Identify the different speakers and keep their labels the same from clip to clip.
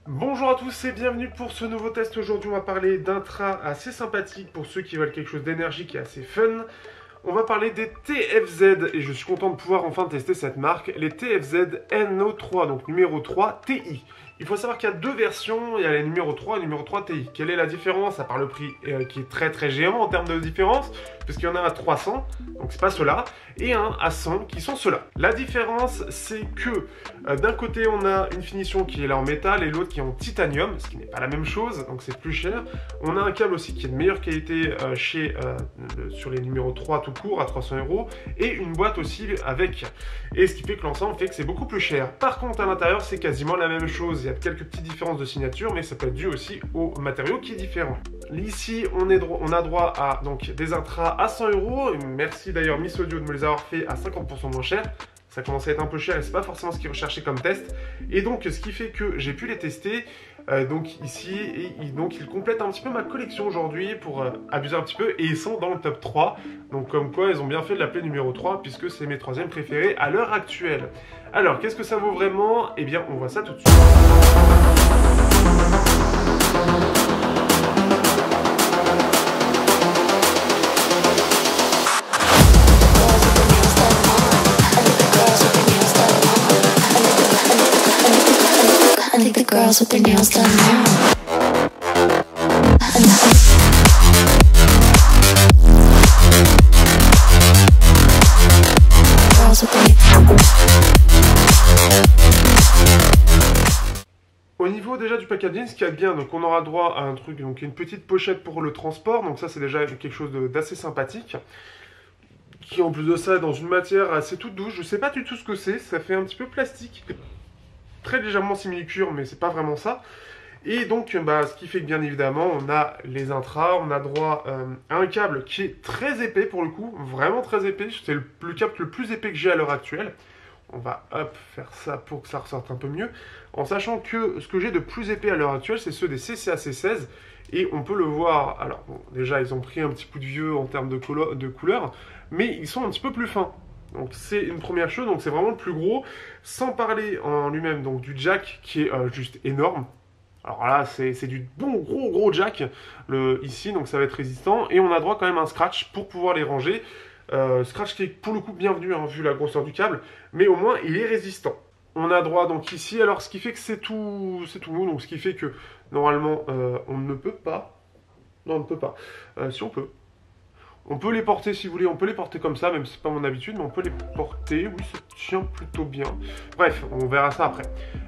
Speaker 1: Bonjour à tous et bienvenue pour ce nouveau test. Aujourd'hui on va parler d'un train assez sympathique pour ceux qui veulent quelque chose d'énergique et assez fun. On va parler des TFZ et je suis content de pouvoir enfin tester cette marque, les TFZ NO3, donc numéro 3 TI. Il faut savoir qu'il y a deux versions, il y a les numéro 3 et le numéro 3 TI. Quelle est la différence à part le prix qui est très géant en termes de différence, puisqu'il y en a à 300, donc c'est pas ceux-là, et un à 100 qui sont ceux-là. La différence c'est que d'un côté on a une finition qui est là en métal et l'autre qui est en titanium, ce qui n'est pas la même chose, donc c'est plus cher. On a un câble aussi qui est de meilleure qualité sur les numéros 3 tout court à 300 € et une boîte aussi avec. Et ce qui fait que l'ensemble fait que c'est beaucoup plus cher. Par contre à l'intérieur c'est quasiment la même chose, il y a quelques petites différences de signature mais ça peut être dû aussi au matériau qui est différent. Ici on a droit à donc, des intras à 100 €, merci d'ailleurs Miss Audio de me les avoir fait à 50% moins cher. Ça commence à être un peu cher et c'est pas forcément ce qu'ils recherchaient comme test. Et donc ce qui fait que j'ai pu les tester donc ici et donc ils complètent un petit peu ma collection aujourd'hui pour abuser un petit peu et ils sont dans le top 3. Donc comme quoi ils ont bien fait de l'appeler numéro 3 puisque c'est mes troisièmes préférés à l'heure actuelle. Alors qu'est-ce que ça vaut vraiment? Eh bien on voit ça tout de suite.
Speaker 2: Girls with their nails done now.
Speaker 1: Au niveau déjà du packaging, ce qu'il y a de bien, donc on aura droit à un truc, donc une petite pochette pour le transport, donc ça c'est déjà quelque chose d'assez sympathique. Qui en plus de ça est dans une matière assez toute douce, je sais pas du tout ce que c'est, ça fait un petit peu plastique. Très légèrement simili-cuir, mais c'est pas vraiment ça. Et donc, ce qui fait que bien évidemment, on a les intras, on a droit à un câble qui est très épais pour le coup, vraiment très épais. C'est le câble le plus épais que j'ai à l'heure actuelle. On va faire ça pour que ça ressorte un peu mieux. En sachant que ce que j'ai de plus épais à l'heure actuelle, c'est ceux des CCA-C16. Et on peut le voir, alors bon, déjà ils ont pris un petit coup de vieux en termes de couleur, mais ils sont un petit peu plus fins. Donc c'est une première chose, donc c'est vraiment le plus gros, sans parler en lui-même donc du jack qui est juste énorme. Alors là c'est du bon gros jack ici, donc ça va être résistant, et on a droit quand même à un scratch pour pouvoir les ranger. Scratch qui est pour le coup bienvenu hein, vu la grosseur du câble, mais au moins il est résistant. On a droit donc ici, alors ce qui fait que c'est tout mou, donc ce qui fait que normalement on ne peut pas, non on ne peut pas, si on peut. On peut les porter si vous voulez, on peut les porter comme ça, même si c'est pas mon habitude, mais on peut les porter, oui ça tient plutôt bien. Bref, on verra ça après.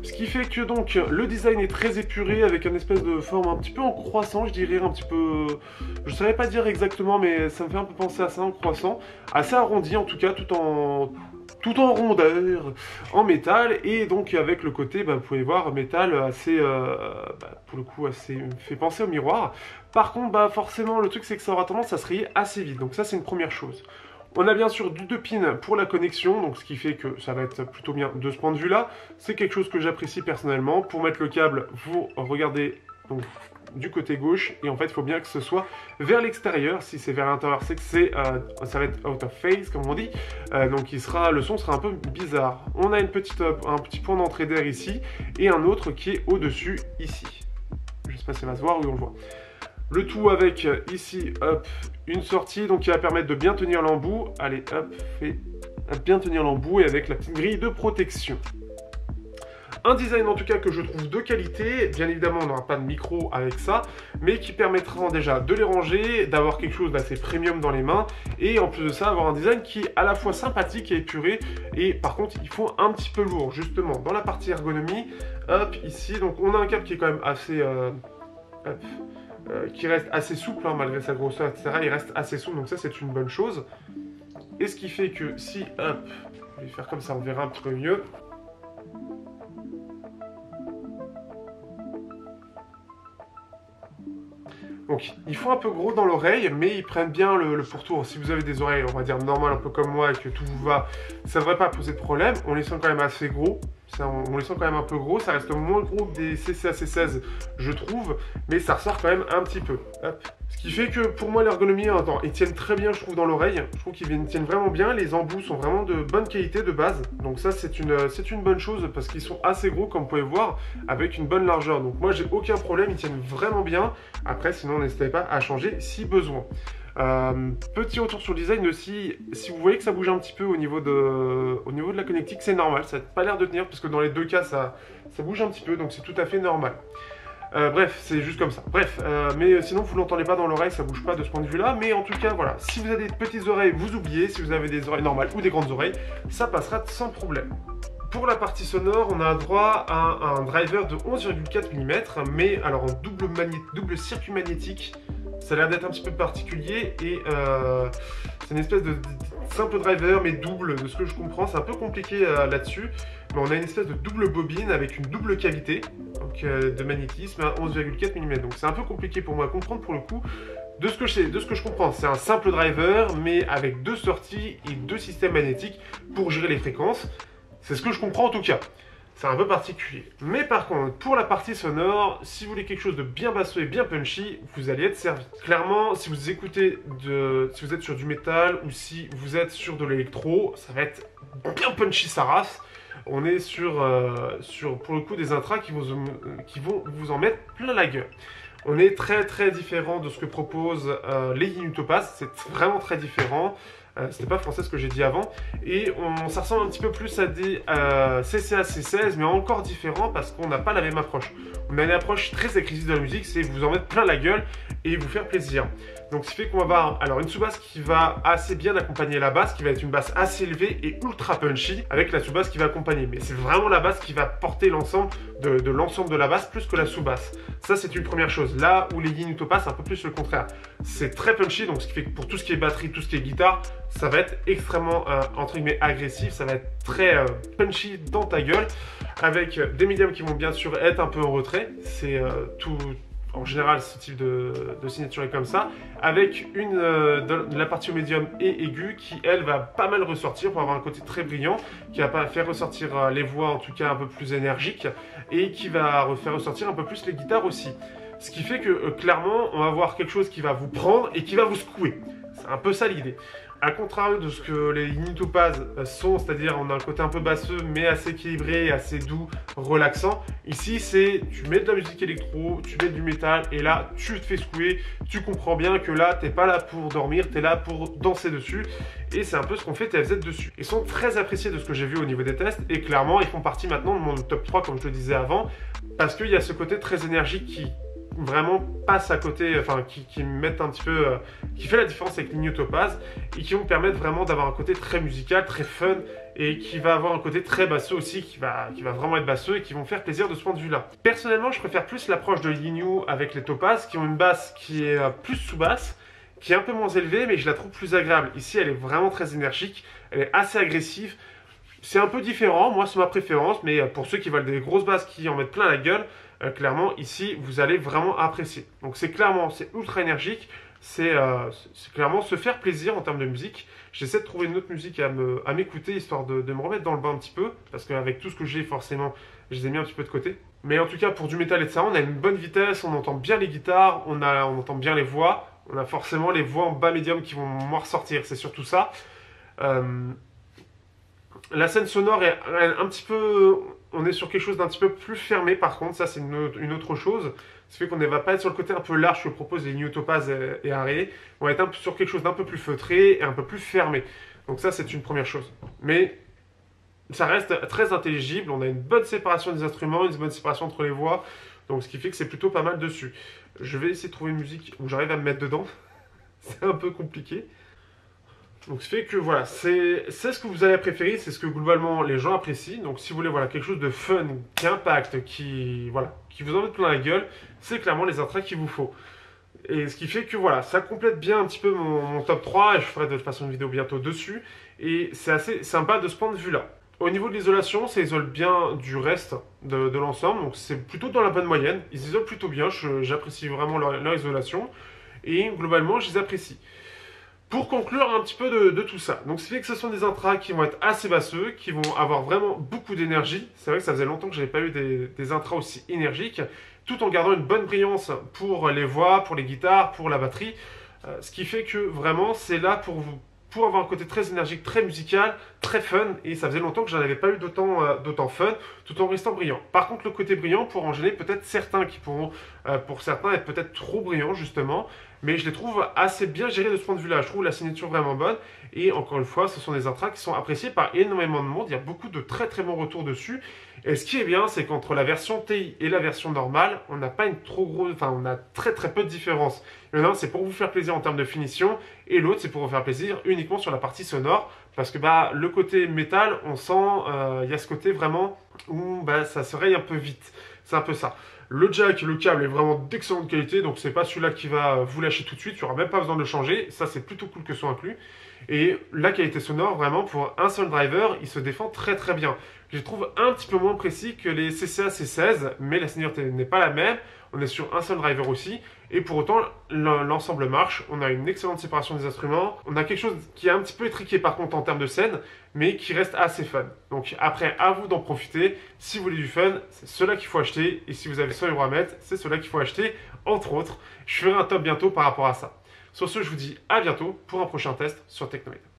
Speaker 1: Ce qui fait que donc le design est très épuré, avec une espèce de forme un petit peu en croissant, je dirais un petit peu... Je saurais pas dire exactement, mais ça me fait un peu penser à ça, en croissant. Assez arrondi en tout cas, tout en rondeur, en métal, et donc avec le côté, vous pouvez voir, métal assez, pour le coup, assez, me fait penser au miroir. Par contre, forcément, le truc c'est que ça aura tendance à se rayer assez vite, donc ça c'est une première chose. On a bien sûr du 2 pins pour la connexion, donc ce qui fait que ça va être plutôt bien de ce point de vue-là. C'est quelque chose que j'apprécie personnellement. Pour mettre le câble, vous regardez donc du côté gauche, et en fait il faut bien que ce soit vers l'extérieur. Si c'est vers l'intérieur, c'est que ça va être out of phase comme on dit, donc le son sera un peu bizarre. On a un petit point d'entrée d'air ici et un autre qui est au dessus ici. Je sais pas si ça va se voir, oui on le voit. Le tout avec ici une sortie donc qui va permettre de bien tenir l'embout. Allez bien tenir l'embout, et avec la petite grille de protection. Un design en tout cas que je trouve de qualité, bien évidemment on n'aura pas de micro avec ça, mais qui permettra déjà de les ranger, d'avoir quelque chose d'assez premium dans les mains, et en plus de ça avoir un design qui est à la fois sympathique et épuré, et par contre il faut un petit peu lourd justement dans la partie ergonomie. Ici donc on a un câble qui est quand même assez... qui reste assez souple hein, malgré sa grosseur etc, il reste assez souple, donc ça c'est une bonne chose. Et ce qui fait que si, je vais faire comme ça, on verra un petit peu mieux. Donc, ils font un peu gros dans l'oreille, mais ils prennent bien le pourtour. Si vous avez des oreilles, on va dire normales, un peu comme moi, et que tout vous va, ça ne devrait pas poser de problème. On les sent quand même assez gros. On les sent quand même un peu gros, ça reste moins gros que des CCAC16 je trouve, mais ça ressort quand même un petit peu. Hop. Ce qui fait que pour moi l'ergonomie, attends, ils tiennent très bien je trouve dans l'oreille, je trouve qu'ils tiennent vraiment bien, les embouts sont vraiment de bonne qualité de base, donc ça c'est une bonne chose parce qu'ils sont assez gros comme vous pouvez voir, avec une bonne largeur, donc moi j'ai aucun problème, ils tiennent vraiment bien, après sinon n'hésitez pas à changer si besoin. Petit retour sur le design aussi, si vous voyez que ça bouge un petit peu au niveau de la connectique, c'est normal, ça n'a pas l'air de tenir parce que dans les deux cas ça bouge un petit peu, donc c'est tout à fait normal. Bref, c'est juste comme ça. Bref, mais sinon vous l'entendez pas dans l'oreille, ça bouge pas de ce point de vue là, mais en tout cas voilà, si vous avez des petites oreilles, vous oubliez, si vous avez des oreilles normales ou des grandes oreilles, ça passera sans problème. Pour la partie sonore, on a droit à un driver de 11,4 mm, mais alors en double circuit magnétique. Ça a l'air d'être un petit peu particulier et c'est une espèce de simple driver mais double de ce que je comprends. C'est un peu compliqué là-dessus. Mais on a une espèce de double bobine avec une double cavité donc, de magnétisme à 11,4 mm. Donc c'est un peu compliqué pour moi à comprendre pour le coup. De ce que je comprends, c'est un simple driver mais avec deux sorties et deux systèmes magnétiques pour gérer les fréquences. C'est ce que je comprends en tout cas. C'est un peu particulier. Mais par contre, pour la partie sonore, si vous voulez quelque chose de bien basseux et bien punchy, vous allez être servi. Clairement, si vous écoutez si vous êtes sur du métal ou si vous êtes sur de l'électro, ça va être bien punchy sa race. On est sur pour le coup des intras qui vont vous en mettre plein la gueule. On est très très différent de ce que proposent les Yinu Topaz, c'est vraiment très différent. C'était pas français ce que j'ai dit avant, et ça ressemble un petit peu plus à des CCAC16, mais encore différent parce qu'on n'a pas la même approche. On a une approche très agressive de la musique, c'est vous en mettre plein la gueule et vous faire plaisir. Donc ce qui fait qu'on va avoir alors une sous-basse qui va assez bien accompagner la basse, qui va être une basse assez élevée et ultra punchy, avec la sous-basse qui va accompagner. Mais c'est vraiment la basse qui va porter l'ensemble de l'ensemble de la basse plus que la sous-basse. Ça c'est une première chose. Là où les Yinu Topaz, c'est un peu plus le contraire. C'est très punchy, donc ce qui fait que pour tout ce qui est batterie, tout ce qui est guitare, ça va être extrêmement entre guillemets agressif, ça va être très punchy dans ta gueule, avec des médiums qui vont bien sûr être un peu en retrait. C'est tout. En général, ce type de signature est comme ça, avec la partie au médium et aiguë qui, elle, va pas mal ressortir pour avoir un côté très brillant, qui va pas faire ressortir les voix, en tout cas un peu plus énergiques, et qui va faire ressortir un peu plus les guitares aussi. Ce qui fait que, clairement, on va avoir quelque chose qui va vous prendre et qui va vous secouer. C'est un peu ça l'idée. A contrario de ce que les Yinu Topaz sont, c'est-à-dire on a un côté un peu basseux mais assez équilibré, assez doux, relaxant. Ici c'est, tu mets de la musique électro, tu mets du métal et là tu te fais secouer, tu comprends bien que là t'es pas là pour dormir, t'es là pour danser dessus. Et c'est un peu ce qu'on fait TFZ dessus. Ils sont très appréciés de ce que j'ai vu au niveau des tests et clairement ils font partie maintenant de mon top 3 comme je le disais avant, parce qu'il y a ce côté très énergique qui vraiment passe à côté, enfin qui mettent un petit peu, qui fait la différence avec l'Yinu Topaz et qui vont permettre vraiment d'avoir un côté très musical, très fun et qui va avoir un côté très basseux aussi, qui va vraiment être basseux et qui vont faire plaisir de ce point de vue-là. Personnellement, je préfère plus l'approche de Yinu avec les Topaz qui ont une basse qui est plus sous-basse, qui est un peu moins élevée, mais je la trouve plus agréable. Ici, elle est vraiment très énergique, elle est assez agressive. C'est un peu différent, moi c'est ma préférence, mais pour ceux qui veulent des grosses basses qui en mettent plein la gueule, clairement ici vous allez vraiment apprécier. Donc c'est ultra énergique, c'est clairement se faire plaisir en termes de musique. J'essaie de trouver une autre musique à m'écouter histoire de me remettre dans le bain un petit peu, parce qu'avec tout ce que j'ai forcément, je les ai mis un petit peu de côté. Mais en tout cas pour du métal et de ça, on a une bonne vitesse, on entend bien les guitares, on entend bien les voix, on a forcément les voix en bas médium qui vont moins ressortir, c'est surtout ça. La scène sonore est un petit peu... On est sur quelque chose d'un petit peu plus fermé par contre, ça c'est une autre chose. Ça fait qu'on ne va pas être sur le côté un peu large que proposent les Yinu Topaz et Array. On va être sur quelque chose d'un peu plus feutré et un peu plus fermé. Donc ça c'est une première chose. Mais ça reste très intelligible, on a une bonne séparation des instruments, une bonne séparation entre les voix. Donc ce qui fait que c'est plutôt pas mal dessus. Je vais essayer de trouver une musique où j'arrive à me mettre dedans. C'est un peu compliqué. Donc ce fait que voilà, c'est ce que vous allez préférer, c'est ce que globalement les gens apprécient. Donc si vous voulez voilà, quelque chose de fun, qui impacte, qui vous en met plein la gueule, c'est clairement les intras qu'il vous faut. Et ce qui fait que voilà, ça complète bien un petit peu mon top 3 et je ferai de toute façon une vidéo bientôt dessus. Et c'est assez sympa de ce point de vue-là. Au niveau de l'isolation, ça isole bien du reste de l'ensemble, donc c'est plutôt dans la bonne moyenne. Ils isolent plutôt bien, j'apprécie vraiment leur isolation et globalement je les apprécie. Pour conclure un petit peu de tout ça, donc c'est fait que ce sont des intras qui vont être assez basseux, qui vont avoir vraiment beaucoup d'énergie. C'est vrai que ça faisait longtemps que je n'avais pas eu des intras aussi énergiques, tout en gardant une bonne brillance pour les voix, pour les guitares, pour la batterie. Ce qui fait que vraiment c'est là pour avoir un côté très énergique, très musical, très fun, et ça faisait longtemps que j'en avais pas eu d'autant fun, tout en restant brillant. Par contre, le côté brillant pour en gêner peut-être certains qui pourront, pour certains, être peut-être trop brillants justement, mais je les trouve assez bien gérés de ce point de vue-là. Je trouve la signature vraiment bonne, et encore une fois, ce sont des intras qui sont appréciés par énormément de monde. Il y a beaucoup de très très bons retours dessus. Et ce qui est bien, c'est qu'entre la version TI et la version normale, on n'a pas une trop grosse, enfin, on a très très peu de différence. Il y en a un, c'est pour vous faire plaisir en termes de finition, et l'autre, c'est pour vous faire plaisir uniquement sur la partie sonore, parce que bah, le côté métal, on sent, il y a ce côté vraiment où bah, ça se raye un peu vite. C'est un peu ça. Le jack, le câble est vraiment d'excellente qualité, donc c'est pas celui-là qui va vous lâcher tout de suite, il n'y aura même pas besoin de le changer, ça c'est plutôt cool que ce soit inclus. Et la qualité sonore, vraiment, pour un seul driver, il se défend très très bien. Je les trouve un petit peu moins précis que les CCA C16, mais la signature n'est pas la même. On est sur un seul driver aussi, et pour autant, l'ensemble marche. On a une excellente séparation des instruments. On a quelque chose qui est un petit peu étriqué par contre en termes de scène, mais qui reste assez fun. Donc après, à vous d'en profiter. Si vous voulez du fun, c'est cela qu'il faut acheter, et si vous avez 100 € à mettre, c'est cela qu'il faut acheter, entre autres. Je ferai un top bientôt par rapport à ça. Sur ce, je vous dis à bientôt pour un prochain test sur Teknoid.